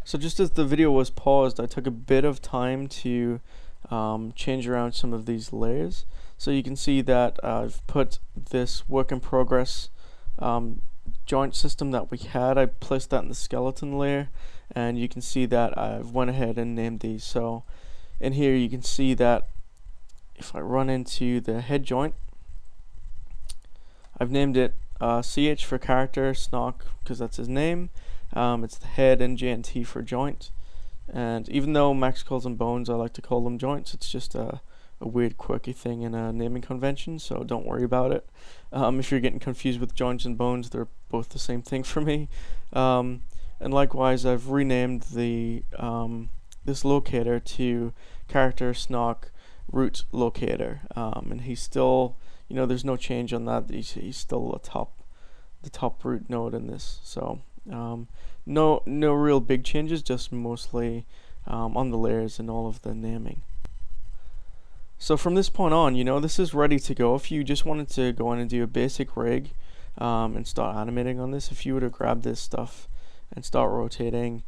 So just as the video was paused, I took a bit of time to change around some of these layers. So you can see that I've put this work in progress joint system that we had, I placed that in the skeleton layer, and you can see that I've went ahead and named these. So in here you can see that if I run into the head joint, I've named it CH for character, Snock because that's his name, it's the head, and JNT for joint. And even though Max calls them bones, I like to call them joints. It's just a weird quirky thing in a naming convention, so don't worry about it. If you're getting confused with joints and bones, they're both the same thing for me. And likewise, I've renamed the this locator to character Snock root locator, and he's still, you know, there's no change on that. He's still the top root node in this. So no real big changes, just mostly on the layers and all of the naming. So from this point on, you know, this is ready to go. If you just wanted to go in and do a basic rig and start animating on this, if you were to grab this stuff and start rotating,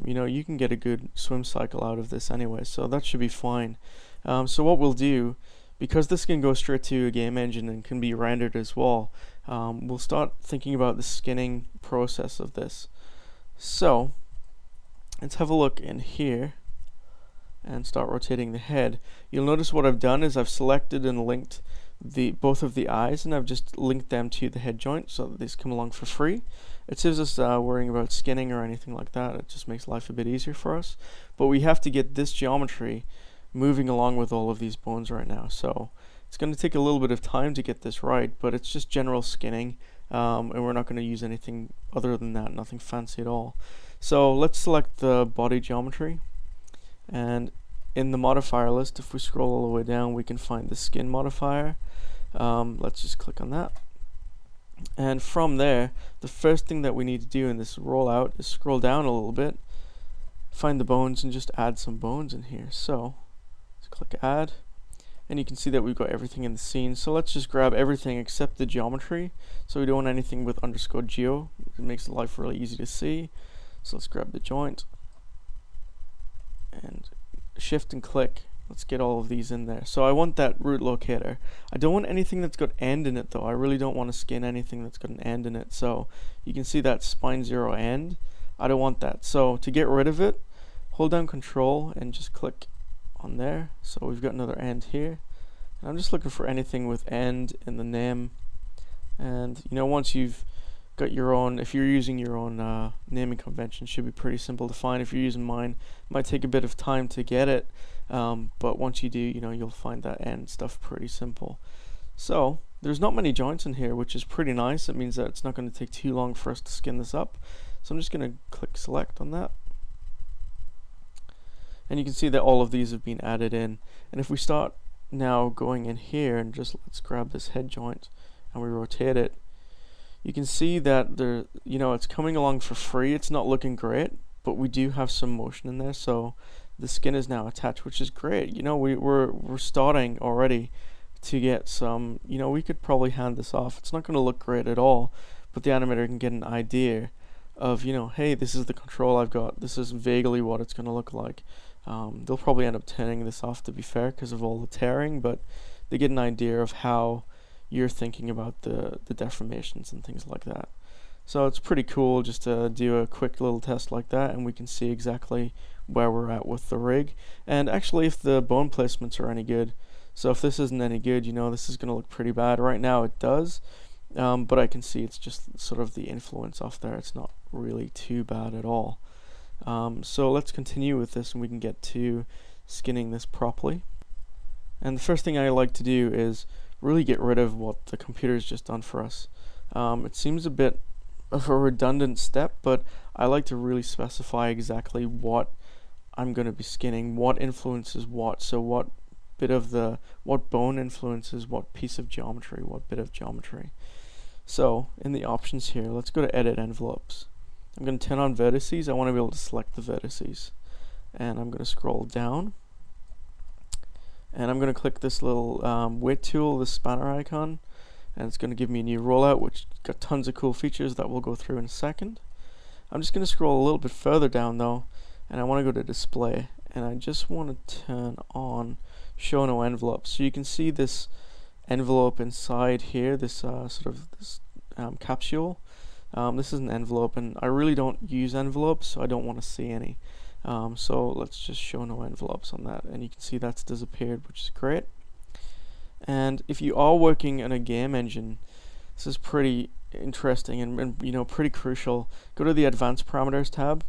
you know, you can get a good swim cycle out of this anyway, so that should be fine. So what we'll do, because this can go straight to a game engine and can be rendered as well, we'll start thinking about the skinning process of this. So let's have a look in here and start rotating the head. You'll notice what I've done is I've selected and linked both of the eyes, and I've just linked them to the head joint so that these come along for free. It saves us worrying about skinning or anything like that. It just makes life a bit easier for us. But we have to get this geometry moving along with all of these bones right now. So it's going to take a little bit of time to get this right, but it's just general skinning, and we're not going to use anything other than that, nothing fancy at all. So let's select the body geometry, and in the modifier list, if we scroll all the way down, we can find the skin modifier. Let's just click on that. And from there, the first thing that we need to do in this rollout is scroll down a little bit, find the bones, and just add some bones in here. So let's click add, and you can see that we've got everything in the scene. So let's just grab everything except the geometry. So we don't want anything with underscore geo. It makes life really easy to see. So let's grab the joint and shift and click. Let's get all of these in there. So I want that root locator. I don't want anything that's got end in it though. I really don't want to skin anything that's got an end in it. So you can see that spine 0 end. I don't want that. So to get rid of it, hold down control and just click on there. So we've got another end here. And I'm just looking for anything with end in the name. And you know, once you've got your own, if you're using your own naming convention, should be pretty simple to find. If you're using mine, it might take a bit of time to get it, but once you do, you know, you'll find that end stuff pretty simple. So there's not many joints in here, which is pretty nice. It means that it's not going to take too long for us to skin this up. So I'm just going to click select on that, and you can see that all of these have been added in. And if we start now going in here and just let's grab this head joint and we rotate it, you can see that there, you know, it's coming along for free. It's not looking great, but we do have some motion in there, so the skin is now attached, which is great. You know, we're starting already to get some, you know, we could probably hand this off. It's not going to look great at all, but the animator can get an idea of, you know, hey, this is the control I've got. This is vaguely what it's going to look like. They'll probably end up turning this off, to be fair, because of all the tearing, but they get an idea of how you're thinking about the deformations and things like that. So it's pretty cool just to do a quick little test like that, and we can see exactly where we're at with the rig, and actually if the bone placements are any good. So if this isn't any good, you know, this is going to look pretty bad. Right now it does, but I can see it's just sort of the influence off there. It's not really too bad at all. So let's continue with this and we can get to skinning this properly. And the first thing I like to do is really get rid of what the computer's just done for us. It seems a bit of a redundant step, but I like to really specify exactly what I'm going to be skinning, what influences what. So what bone influences what piece of geometry, what bit of geometry. So in the options here, let's go to edit envelopes. I'm going to turn on vertices. I want to be able to select the vertices, and I'm going to scroll down, and I'm going to click this little weight tool, this spanner icon, and it's going to give me a new rollout which got tons of cool features that we'll go through in a second. I'm just going to scroll a little bit further down though, and I want to go to display, and I just want to turn on show no envelope. So you can see this envelope inside here, this capsule. This is an envelope, and I really don't use envelopes, so I don't want to see any. So let's just show no envelopes on that, and you can see that's disappeared, which is great. And if you are working in a game engine, this is pretty interesting and you know, pretty crucial. Go to the advanced parameters tab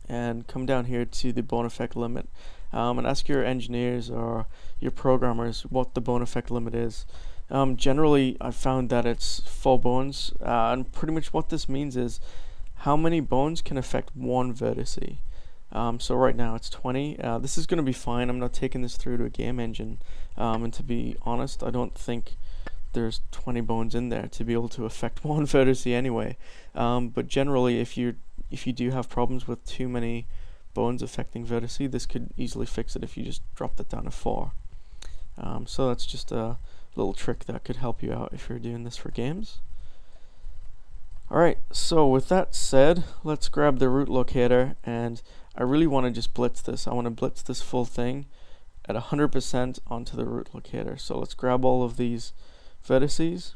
and come down here to the bone effect limit, and ask your engineers or your programmers what the bone effect limit is. Generally, I've found that it's 4 bones, and pretty much what this means is how many bones can affect one vertice. So right now it's 20. This is going to be fine. I'm not taking this through to a game engine, and to be honest, I don't think there's 20 bones in there to be able to affect one vertice anyway. But generally, if you do have problems with too many bones affecting vertice, this could easily fix it if you just drop that down to 4. So that's just a little trick that could help you out if you're doing this for games. Alright, so with that said, let's grab the root locator, and I really want to just blitz this. I want to blitz this full thing at 100% onto the root locator. So let's grab all of these vertices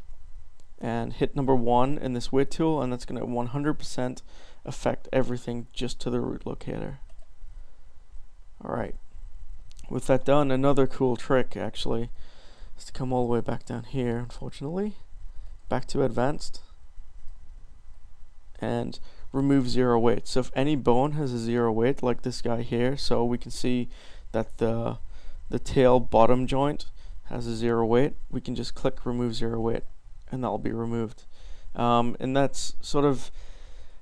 and hit number 1 in this weight tool, and that's going to 100% affect everything just to the root locator. Alright, with that done, another cool trick actually is to come all the way back down here, unfortunately, back to advanced, and remove 0 weight. So if any bone has a 0 weight, like this guy here, so we can see that the tail bottom joint has a 0 weight, we can just click remove 0 weight, and that'll be removed. And that's sort of,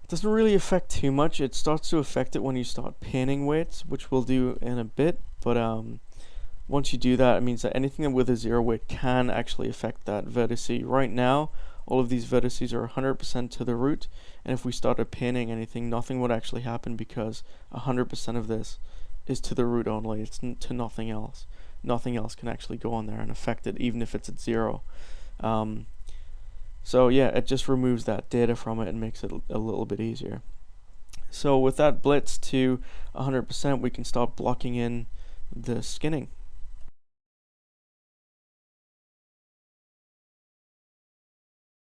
it doesn't really affect too much. It starts to affect it when you start panning weights, which we'll do in a bit, but once you do that, it means that anything with a 0 weight can actually affect that vertice. Right now, all of these vertices are 100% to the root, and if we started panning anything, nothing would actually happen because 100% of this is to the root only. It's to nothing else. Nothing else can actually go on there and affect it, even if it's at 0. So yeah, it just removes that data from it and makes it a little bit easier. So with that blitz to 100%, we can start blocking in the skinning.